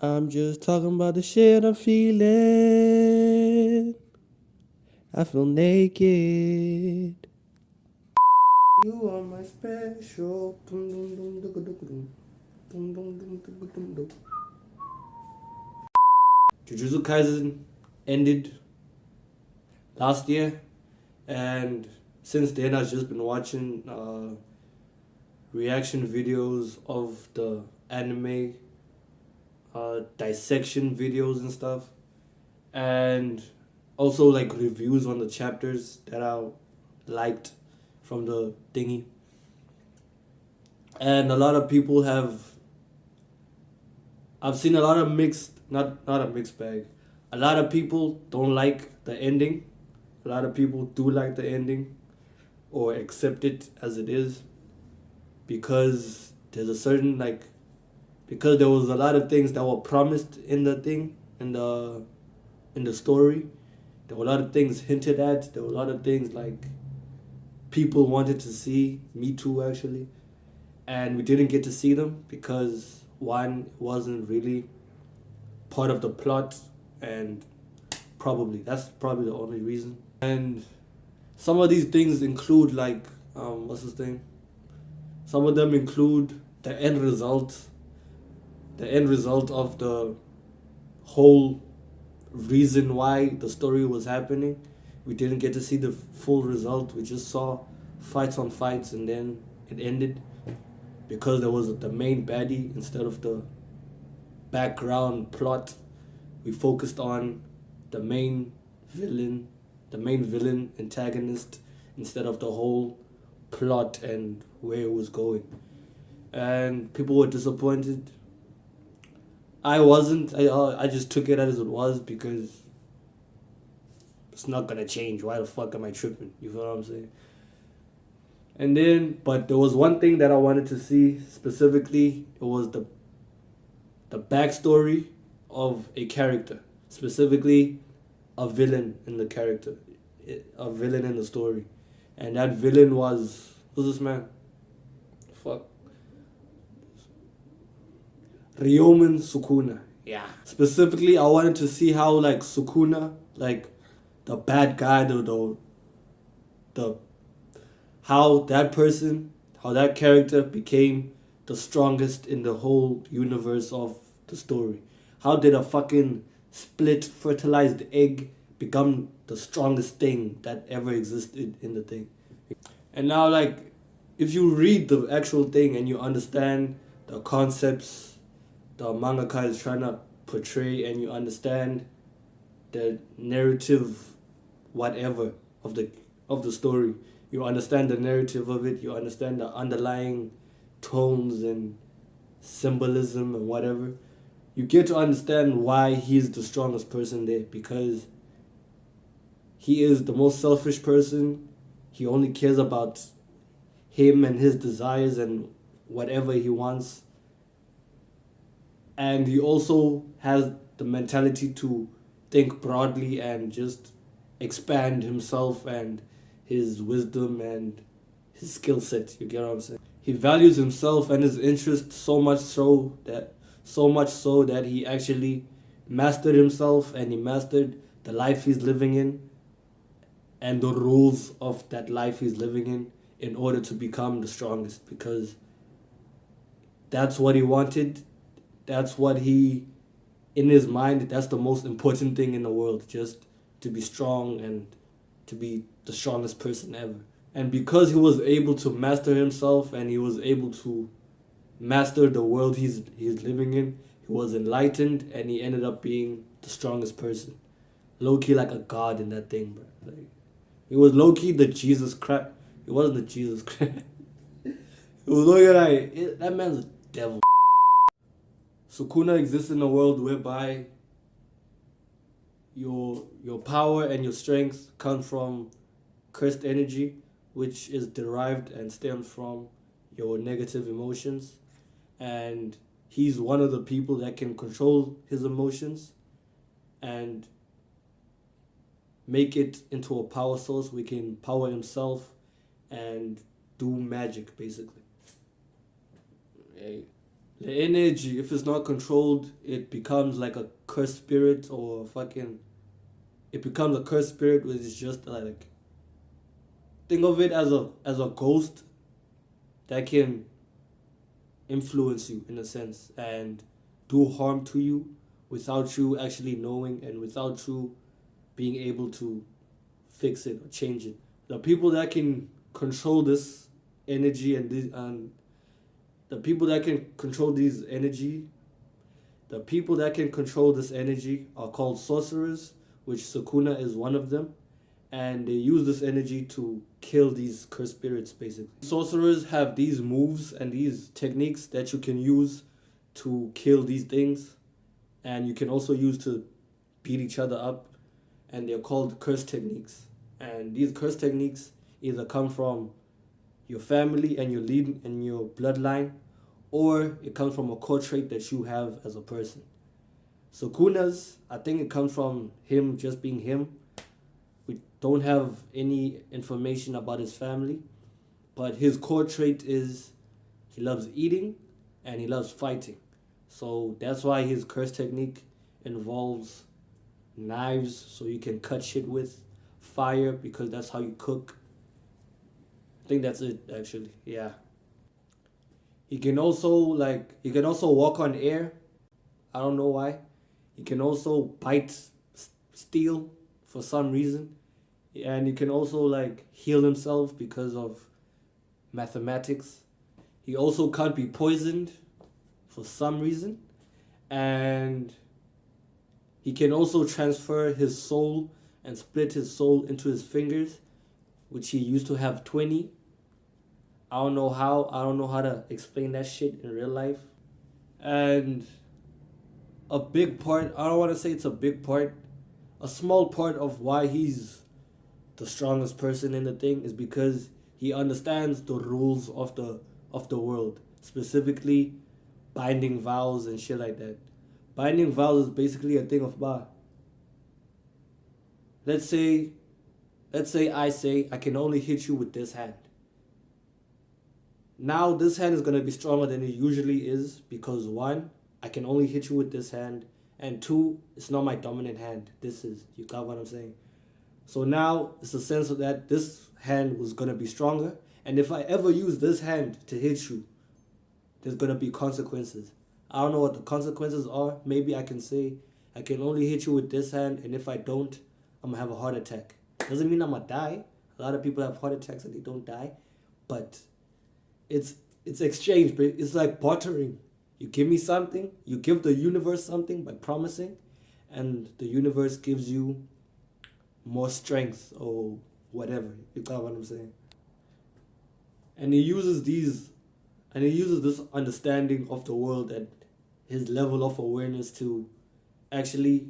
I'm just talking about the shit I'm feeling. I feel naked. You are my special. Jujutsu Kaisen ended last year, and since then I've just been watching reaction videos of the anime, dissection videos and stuff, and also like reviews on the chapters that I liked from the thingy. And a lot of people have. I've seen a lot of mixed, not a mixed bag. A lot of people don't like the ending. A lot of people do like the ending, or accept it as it is, because there's a certain like, because there was a lot of things that were promised in the thing, in the story. There were a lot of things hinted at. There were a lot of things like people wanted to see. Me too, actually. And we didn't get to see them because one wasn't really part of the plot, and probably that's probably the only reason. And some of these things include like what's his thing? Some of them include the end result of the whole reason why the story was happening. We didn't get to see the full result. We just saw fights on fights, and then it ended because there was the main baddie instead of the background plot. We focused on the main villain, the main villain antagonist, instead of the whole plot and where it was going. And people were disappointed. I wasn't. I just took it as it was because it's not gonna change. Why the fuck am I tripping? You feel what I'm saying? And then, but there was one thing that I wanted to see specifically. It was the backstory of a character, specifically a villain in the character, a villain in the story, and that villain was, who's this man? Fuck, Ryomen Sukuna. Yeah. Specifically, I wanted to see how like Sukuna, like the bad guy, the how that person, how that character became the strongest in the whole universe of the story. How did a fucking split fertilized egg become the strongest thing that ever existed in the thing? And now, like, if you read the actual thing and you understand the concepts the mangaka is trying to portray, and you understand the narrative, whatever of the story, you understand the narrative of it. You understand the underlying tones and symbolism and whatever. You get to understand why he's the strongest person there, because he is the most selfish person. He only cares about him and his desires and whatever he wants. And he also has the mentality to think broadly and just expand himself and his wisdom and his skill set. You get what I'm saying? He values himself and his interests so much so that he actually mastered himself, and he mastered the life he's living in and the rules of that life he's living in order to become the strongest, because that's what he wanted. That's what he, in his mind, that's the most important thing in the world, just to be strong and to be the strongest person ever. And because he was able to master himself and he was able to master the world he's living in, he was enlightened and he ended up being the strongest person. Low key like a god in that thing, bro. Like, he was low key the Jesus Christ. He wasn't the Jesus Christ. It was low key like, that man's a devil. Sukuna exists in a world whereby your power and your strength come from cursed energy, which is derived and stems from your negative emotions. And he's one of the people that can control his emotions and make it into a power source. We can power himself and do magic, basically. Hey. The energy, if it's not controlled, it becomes like a cursed spirit or fucking. It becomes a cursed spirit, which is just like, think of it as a ghost that can influence you in a sense and do harm to you without you actually knowing and without you being able to fix it or change it. The people that can control this energy and the people that can control these energy, the people that can control this energy are called sorcerers, which Sukuna is one of them, and they use this energy to kill these cursed spirits basically. Sorcerers have these moves and these techniques that you can use to kill these things, and you can also use to beat each other up, and they're called curse techniques. And these curse techniques either come from your family and your lead and your bloodline, or it comes from a core trait that you have as a person. So Kuna's, I think it comes from him just being him. We don't have any information about his family, but his core trait is he loves eating and he loves fighting. So that's why his curse technique involves knives so you can cut shit with, fire because that's how you cook. I think that's it actually. Yeah. He can also walk on air. I don't know why. He can also bite steel for some reason. And he can also like heal himself because of mathematics. He also can't be poisoned for some reason. And he can also transfer his soul and split his soul into his fingers, which he used to have 20. I don't know how. I don't know how to explain that shit in real life. And a big part, I don't want to say it's a big part, a small part of why he's the strongest person in the thing is because he understands the rules of the world, specifically binding vows and shit like that. Binding vows is basically a thing of let's say I say I can only hit you with this hand. Now this hand is gonna be stronger than it usually is because one, I can only hit you with this hand, and two, it's not my dominant hand. This is, you got what I'm saying? So now it's a sense of that this hand was gonna be stronger, and if I ever use this hand to hit you, there's gonna be consequences. I don't know what the consequences are. Maybe I can say I can only hit you with this hand, and if I don't, I'm gonna have a heart attack. Doesn't mean I'm gonna die. A lot of people have heart attacks and they don't die, but it's it's exchange, but it's like bartering. You give me something, you give the universe something by promising, and the universe gives you more strength or whatever. You got what I'm saying? And he uses these, and he uses this understanding of the world and his level of awareness to actually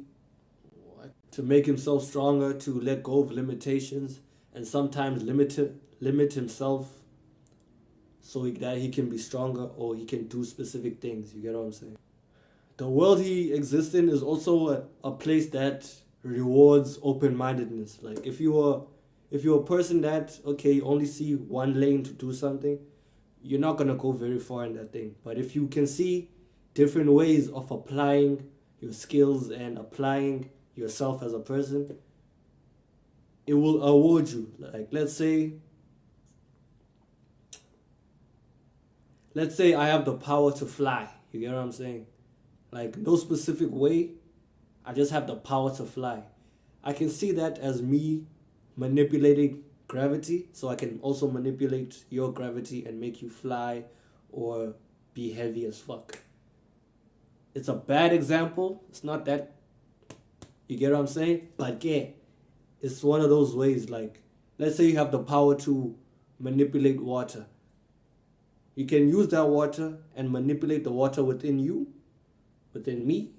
to make himself stronger, to let go of limitations, and sometimes limit himself so that he can be stronger or he can do specific things. You get what I'm saying? The world he exists in is also a place that rewards open mindedness. Like if you're a person that okay you only see one lane to do something, you're not gonna go very far in that thing. But if you can see different ways of applying your skills and applying yourself as a person, it will award you. Like let's say I have the power to fly. You get what I'm saying? Like no specific way, I just have the power to fly. I can see that as me manipulating gravity, so I can also manipulate your gravity and make you fly or be heavy as fuck. It's a bad example. It's not that, you get what I'm saying? But yeah, it's one of those ways. Like, let's say you have the power to manipulate water. You can use that water and manipulate the water within you, within me,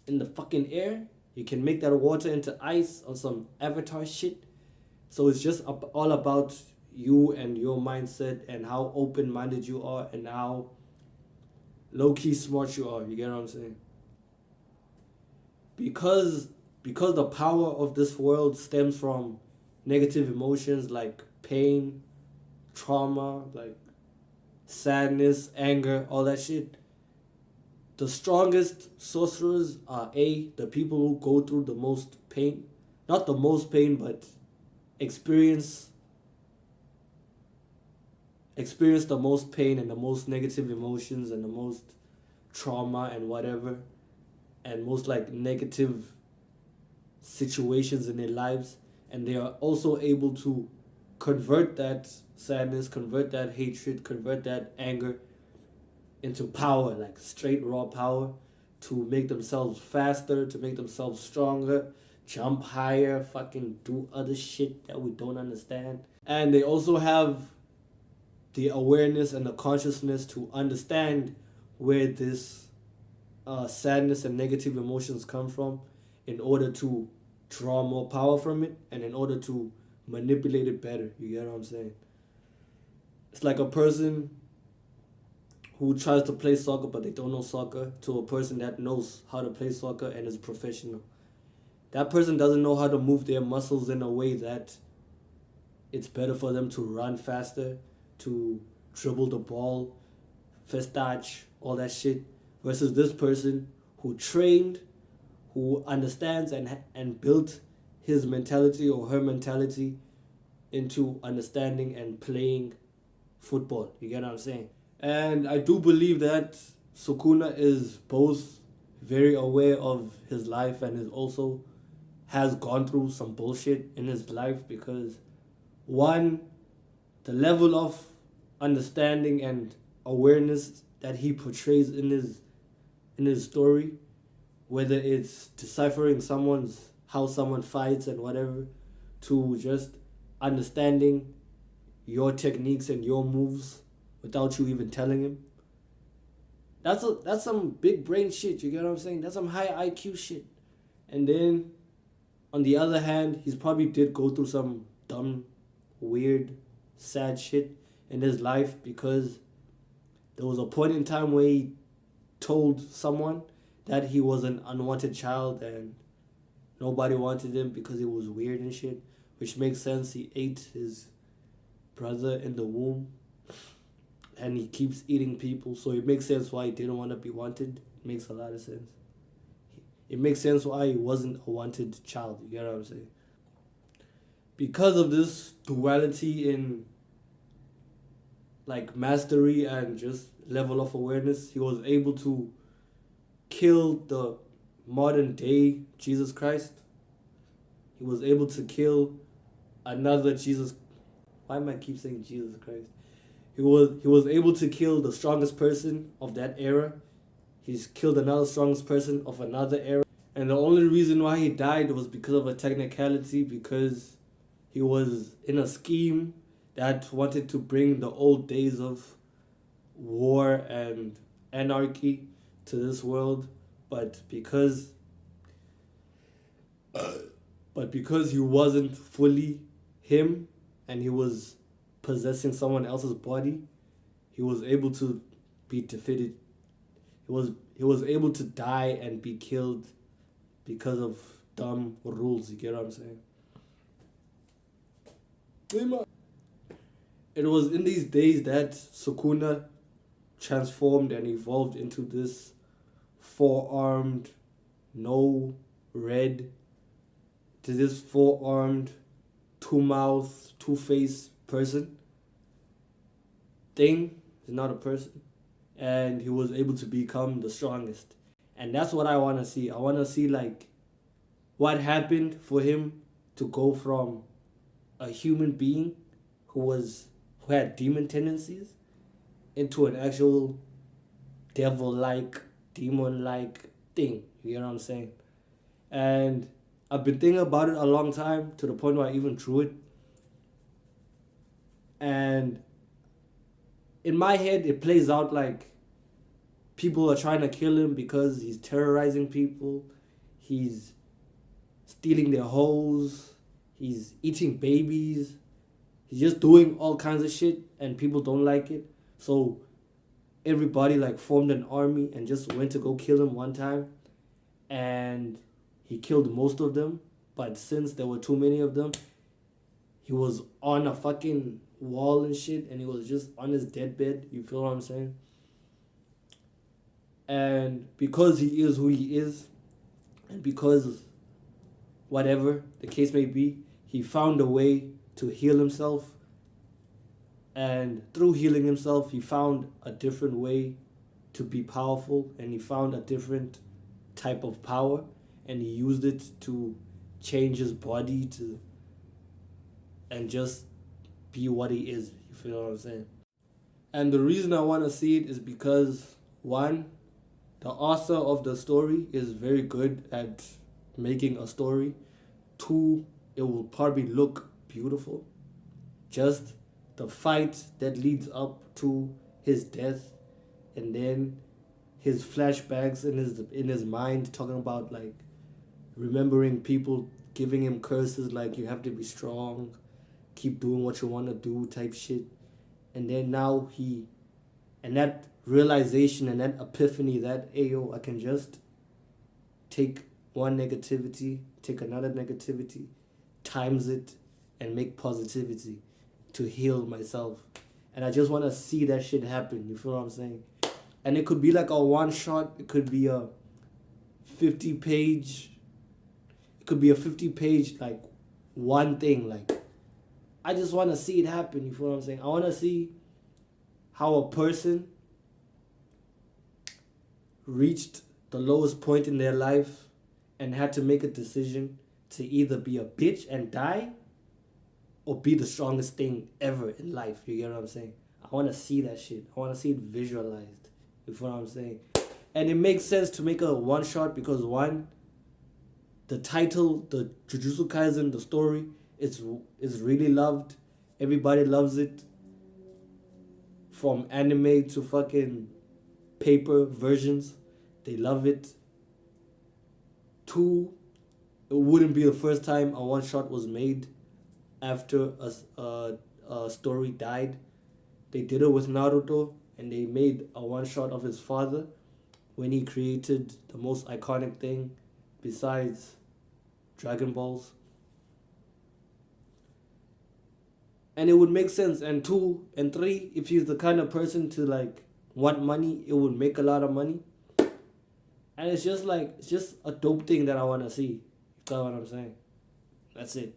in the fucking air. You can make that water into ice or some avatar shit. So it's just all about you and your mindset and how open minded you are and how low key smart you are. You get what I'm saying? Because the power of this world stems from negative emotions like pain, trauma, like sadness, anger, all that shit. The strongest sorcerers are the people who go through the most pain, not the most pain, but experience experience the most pain and the most negative emotions and the most trauma and whatever, and most like negative situations in their lives, and they are also able to convert that sadness, convert that hatred, convert that anger into power, like straight raw power, to make themselves faster, to make themselves stronger, jump higher, fucking do other shit that we don't understand. And they also have the awareness and the consciousness to understand where this sadness and negative emotions come from in order to draw more power from it and in order to manipulate it better. You get what I'm saying? It's like a person who tries to play soccer but they don't know soccer to a person that knows how to play soccer and is professional. That person doesn't know how to move their muscles in a way that it's better for them to run faster, to dribble the ball, festach, all that shit, versus this person who trained, who understands and built his mentality or her mentality into understanding and playing football. You get what I'm saying? And I do believe that Sukuna is both very aware of his life and is also has gone through some bullshit in his life, because one, the level of understanding and awareness that he portrays in his story, whether it's deciphering how someone fights and whatever, to just understanding your techniques and your moves without you even telling him. That's some big brain shit, you get what I'm saying? That's some high IQ shit. And then on the other hand, he's probably did go through some dumb, weird, sad shit in his life, because there was a point in time where he told someone that he was an unwanted child and nobody wanted him because he was weird and shit, which makes sense. He ate his brother in the womb and he keeps eating people, so it makes sense why he didn't want to be wanted. It makes a lot of sense. It makes sense why he wasn't a wanted child. You get what I'm saying? Because of this duality in like mastery and just level of awareness, he was able to kill the modern day Jesus Christ. He was able to kill another Jesus. Why am I keep saying Jesus Christ? He was able to kill the strongest person of that era. He's killed another strongest person of another era. And the only reason why he died was because of a technicality, because he was in a scheme that wanted to bring the old days of war and anarchy to this world, but because he wasn't fully him and he was possessing someone else's body, he was able to be defeated. He was able to die and be killed because of dumb rules. You get what I'm saying? It was in these days that Sukuna transformed and evolved into this four-armed, no red, to this four-armed, two-mouth, two-face person thing. He's not a person. And he was able to become the strongest. And that's what I want to see. I want to see like what happened for him to go from a human being who had demon tendencies into an actual devil-like, demon-like thing. You know what I'm saying? And I've been thinking about it a long time, to the point where I even drew it. And in my head, it plays out like people are trying to kill him because he's terrorizing people. He's stealing their hoes. He's eating babies. He's just doing all kinds of shit and people don't like it. So everybody like formed an army and just went to go kill him one time. And he killed most of them. But since there were too many of them, he was on a fucking wall and shit, and he was just on his deathbed. You feel what I'm saying? And because he is who he is, and because whatever the case may be, he found a way to heal himself. And through healing himself, he found a different way to be powerful, and he found a different type of power, and he used it to change his body to and just be what he is. You feel what I'm saying? And the reason I want to see it is because one, the author of the story is very good at making a story. Two, it will probably look beautiful. Just the fight that leads up to his death, and then his flashbacks in his mind talking about like remembering people giving him curses like you have to be strong, keep doing what you want to do type shit. And then now and that realization and that epiphany that ayo, I can just take one negativity, take another negativity, times it, and make positivity to heal myself. And I just want to see that shit happen. You feel what I'm saying? And it could be like a one shot. It could be a 50 page. It could be a 50 page, like, one thing. Like, I just want to see it happen. You feel what I'm saying? I want to see how a person reached the lowest point in their life and had to make a decision to either be a bitch and die or be the strongest thing ever in life. You get what I'm saying? I want to see that shit. I want to see it visualized. You feel what I'm saying? And it makes sense to make a one shot because one, the title, the Jujutsu Kaisen, the story, is really loved. Everybody loves it. From anime to fucking paper versions, they love it. Two, it wouldn't be the first time a one shot was made after a story died. They did it with Naruto, and they made a one shot of his father when he created the most iconic thing besides Dragon Balls. And it would make sense. And two and three, if he's the kind of person to like want money, it would make a lot of money. And it's just a dope thing that I want to see. You got what I'm saying? That's it.